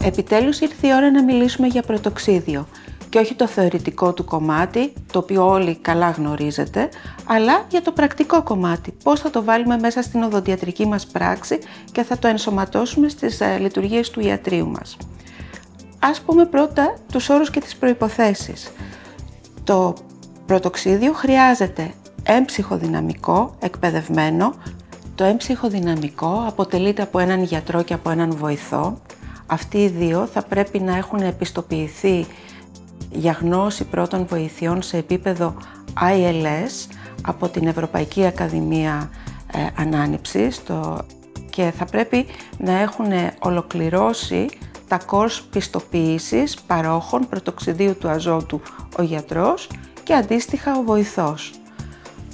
Επιτέλους ήρθε η ώρα να μιλήσουμε για πρωτοξίδιο και όχι το θεωρητικό του κομμάτι, το οποίο όλοι καλά γνωρίζετε, αλλά για το πρακτικό κομμάτι, πώς θα το βάλουμε μέσα στην οδοντιατρική μας πράξη και θα το ενσωματώσουμε στις λειτουργίες του ιατρείου μας. Ας πούμε πρώτα τους όρους και τις προϋποθέσεις. Το πρωτοξίδιο χρειάζεται έμψυχο δυναμικό, εκπαιδευμένο. Το έμψυχο δυναμικό αποτελείται από έναν γιατρό και από έναν βοηθό. Αυτοί οι δύο θα πρέπει να έχουν επιστοποιηθεί για γνώση πρώτων βοηθειών σε επίπεδο ILS από την Ευρωπαϊκή Ακαδημία Ανάνυψης και θα πρέπει να έχουν ολοκληρώσει τα course πιστοποίησης παρόχων πρωτοξιδίου του αζότου ο γιατρός και αντίστοιχα ο βοηθός.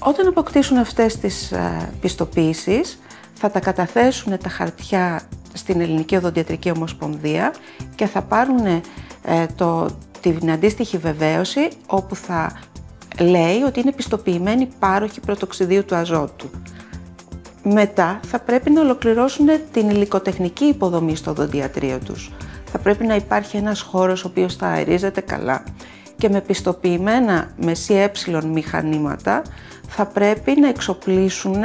Όταν αποκτήσουν αυτές τις πιστοποίησεις θα τα καταθέσουν τα χαρτιά στην Ελληνική Οδοντιατρική Ομοσπονδία και θα πάρουν την αντίστοιχη βεβαίωση όπου θα λέει ότι είναι πιστοποιημένοι πάροχοι πρωτοξιδίου του αζότου. Μετά θα πρέπει να ολοκληρώσουν την υλικοτεχνική υποδομή στο οδοντιατρίο τους. Θα πρέπει να υπάρχει ένας χώρος ο οποίος θα αερίζεται καλά και με πιστοποιημένα μεσή μηχανήματα θα πρέπει να εξοπλίσουν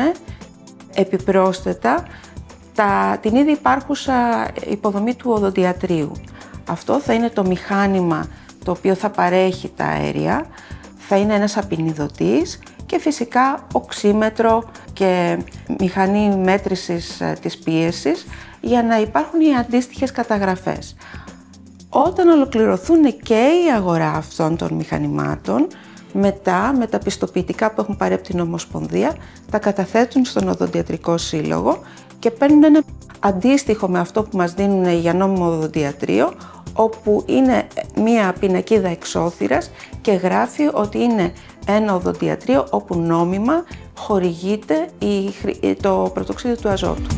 επιπρόσθετα την ήδη υπάρχουσα υποδομή του οδοντιατρίου. Αυτό θα είναι το μηχάνημα το οποίο θα παρέχει τα αέρια, θα είναι ένας απεινιδωτής και φυσικά οξύμετρο και μηχανή μέτρησης της πίεσης για να υπάρχουν οι αντίστοιχες καταγραφές. Όταν ολοκληρωθούν και η αγορά αυτών των μηχανημάτων, μετά με τα πιστοποιητικά που έχουν πάρει από την Ομοσπονδία, τα καταθέτουν στον Οδοντιατρικό Σύλλογο και παίρνουν ένα αντίστοιχο με αυτό που μας δίνουν για νόμιμο οδοντιατρίο, όπου είναι μία πινακίδα εξώθυρας και γράφει ότι είναι ένα οδοντιατρίο όπου νόμιμα χορηγείται το πρωτοξίδιο του αζότου.